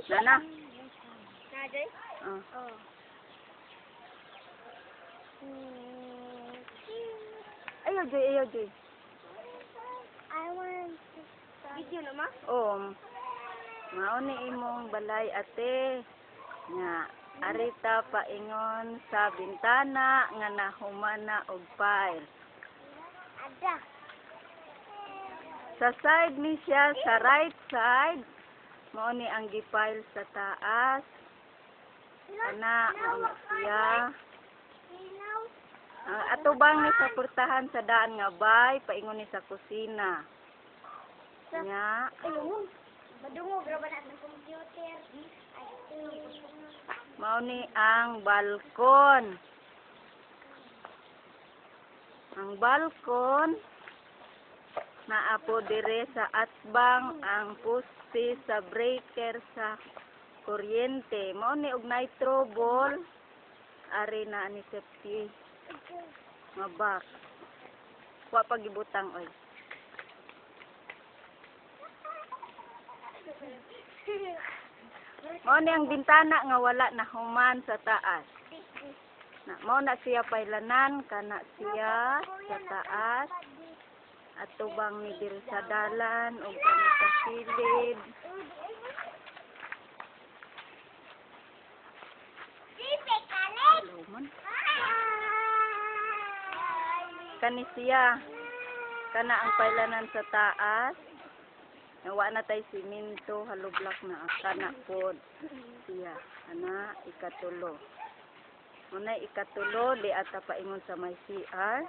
Nana? Naday? Oh. Oh. Ayaw, Joy, ayaw, Joy. I want to start. Video naman? Oh. Mauni imong balay ate. Nga, arita paingon sa bintana nga nahumana og file. Ada. Sa side ni siya, sa right side, mauni ang gipile sa taas. Ana, mauni siya. Atubang ni sa portahan sa daan nga bay, paingon ni sa kusina. Nya, Madungog ra ba na ng computer? mauni ang balkon. Ang balkon naapo dire sa atbang ang poste sa breaker sa kuryente. Mauni og nitro ball ari na ni safety nga box. Wa pagibutang oy. Mao ni ang bintana nga wala na human sa taas. Na mao na siya pailanan kana siya sa taas at tubang ni diri sa dalan ug kani sa silid. Luman. Kani siya kana ang pailanan sa taas. Nawa na tay simento, halublak na kana pod siya. Ana ikatulo. Muna ikatulo di ata paingon sa may CR.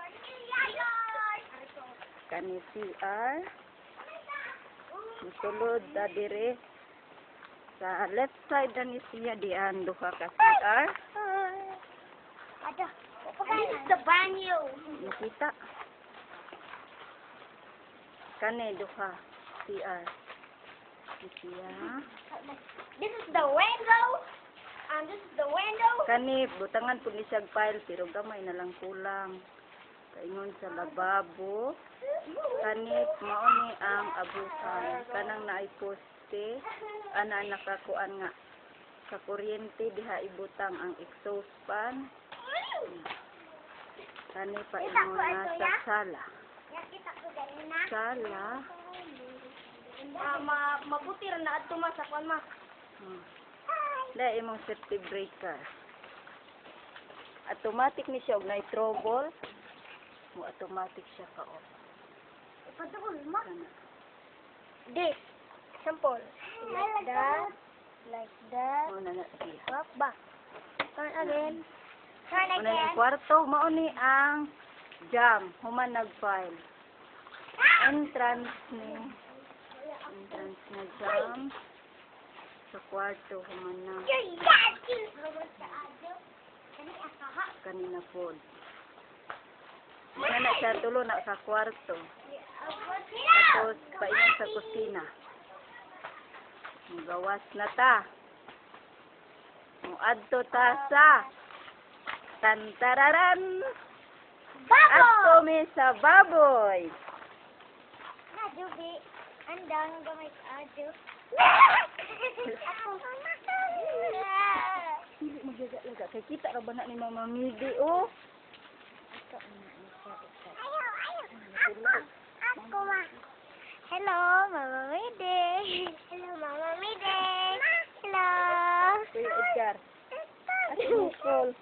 Kani CR. Sulod da dire sa left side na ni siya dian duha ka CR. Ada. This is the banyo. Nakita. Kani duha CR. Siya. This is the window. And this is the window. Kani butangan pud ni siyag file pero gamay na lang kulang. Kaingon sa lababo. Kani mao ni ang abuhan. Kanang naay poste ana nakakuan nga sa kuryente diha ibutang ang exhaust fan. Kani paingon na sa sala. Nakita ko ganina. Sala. Mabuti ra na adto ma sa kwan ma. Dahil imong safety breaker. Automatic ni siya og nitro ball. Mo automatic siya ka off. Ipadul ma. This. Simple. Like that. Like that. Mo na na siya. Back, back. Turn again. Turn Una again. yung kwarto, mao ni ang jam, human nag-file. Entrance na jam sa kwarto, human na kanina po. Wala na siya tulo na sa kwarto. Tapos, paingat sa kusina. Gawas na ta. Muadto ta sa tantararan. Adto mi sa baboy. Adubi. Andang gamay adu. Hindi magaga-laga. Kaya kita ra ba na ni Mama Midi, oh? Ako ma. Hello, Mama Mide. Hello, Mama Mide. Hello. Kuya Edgar. At call.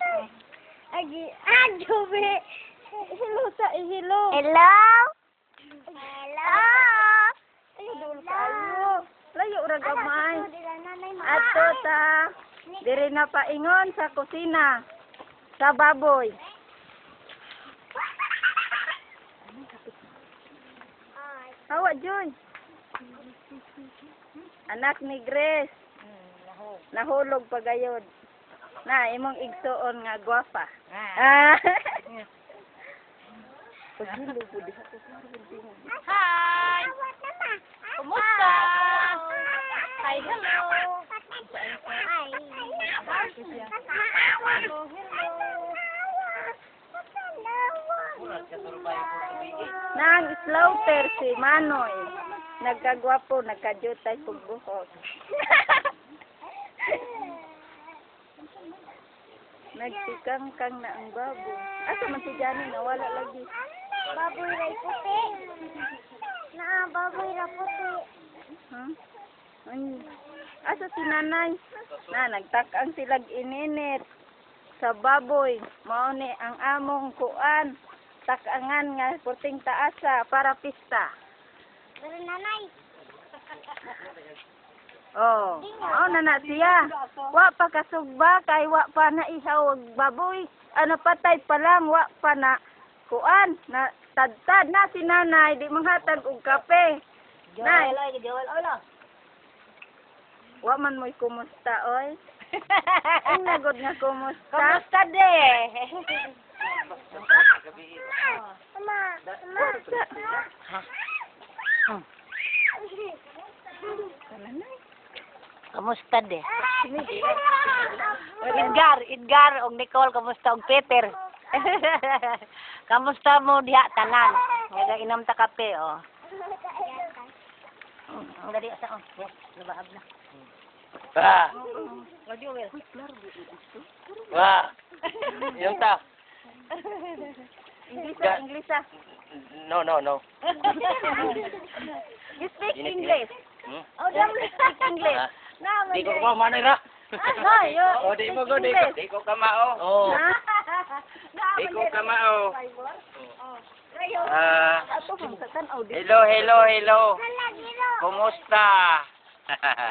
Agi, adubi. Hello sa hello. Hello. Hello. Dul kayo. Layo ra gamay. Adto ta. Diri na paingon sa kusina. Sa baboy. Hawa, Joy. Anak ni Grace. Nahulog pa gayod. Na, imong igsuon nga gwapa. Ah. Pagilo po diha ko. Hi. Kumusta? Hi, hello. Hi. Nang slaughter si Manoy. Nagkagwapo, nagkajutay pag buhok. Nagsikangkang na ang baboy. Asa man si Johnny? Nawala lagi. Baboy ray puti. Na baboy ra puti. Huh? Ay, asa si nanay? Na, nagtakang silag ininit sa baboy. Mao ni ang among kuan. Takangan nga puting taasa para pista. Pero nanay. Oh, mao na siya. Wa pa kasugba kay wa pa na ihaw og baboy. Ano patay pa lang, wa pa na kuan na tadtad na si nanay di manghatag og kape. Nay, wa man mo'y kumusta oy. Ang nagod nga kumusta? Kumusta de? Mama, Kamusta de? Edgar, og Nicole, kamusta og Peter? Kamusta mo diha tanan? Nga inom ta kape oh. Ang dali sa oh. Yes, nabahag na. Radio well. Yung ta. English. No. You speak English. Oh, don't speak English. Di ko ka manay ra. No, you. Oh, di mo go, di ko ka mao. Oh. Di ko ka mao. Hello. Kumusta?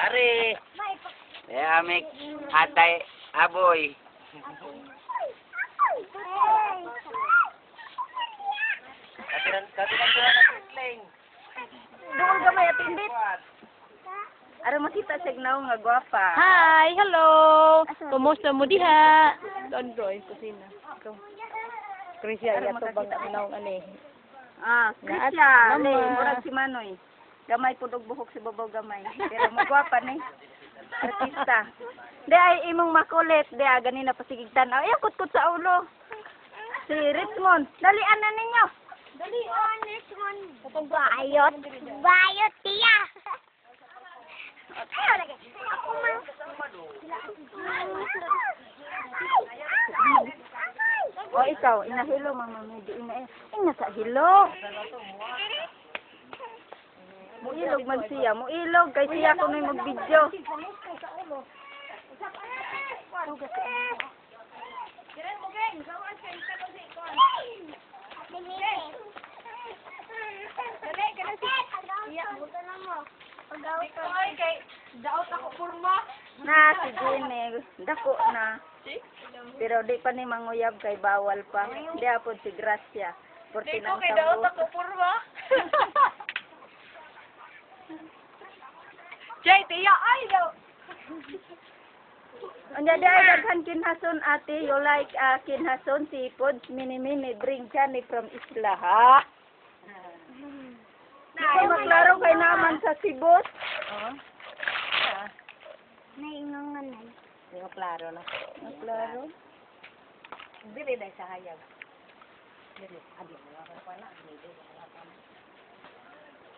Ari. Amik atay aboy. Doon gamay at indit. Ara makita siya gnaw nga gwapa. Hi, hello. Kumusta mo diha? Dondoy kusina. Krisya iya to bang naong ani. Ah, Naat, Krisya, mama. murag si Manoy. Gamay pud og buhok si babaw gamay. Pero magwapa ni. Artista. Di ay imong makulit, di ganina pasigigtan. Ay kutkut sa ulo. Si Richmond, dalian na ninyo. Dalian Richmond. Bayot tiya. Ayaw lagi. Ako man. O ikaw, inahilo mama mo di ina. Ina sa hilo. Muilog man siya, muilog kay siya kuno mag-video. Na, si Jenny, dako na. Pero di pa ni manguyab kay bawal pa. Di apod si Gracia. Porti nang sambo. Jay, tiya ay daw. Anya di ay daghan kinhason ate, you like kinhason seafood, mini bring Johnny from Isla, ha? Ikaw maklaro kay naman sa Sibot. Naingangan na. Yung klaro na. Maklaro. Dili dai sa hayag. Dili adi na wala.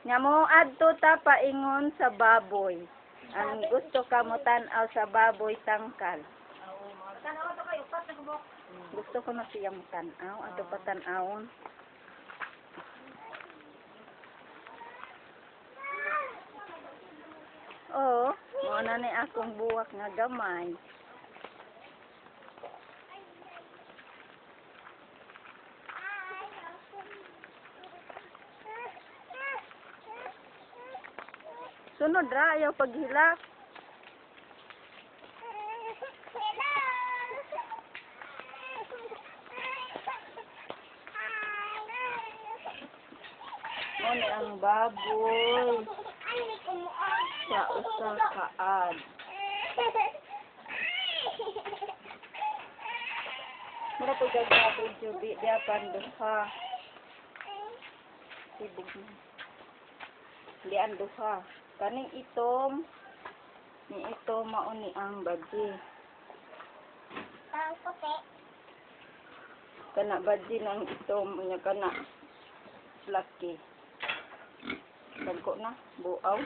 Nga mo adto ta paingon sa baboy. Ang gusto ka mo tan-aw sa baboy tangkal. Gusto ko na siyang tan-aw, ato pa tan-awon. Oo, mo na ni akong buwak nga gamay. Sunod ra, ayaw paghilak. Ano ang baboy sa usa kaad. Mura po gagawin jubi, di apan duha. Sibog na. Di ang duha. Kaning itom, ni ito mauni ang badji. Ang puti. Kana badji ng itom, unya kana laki. Dagko na, buaw.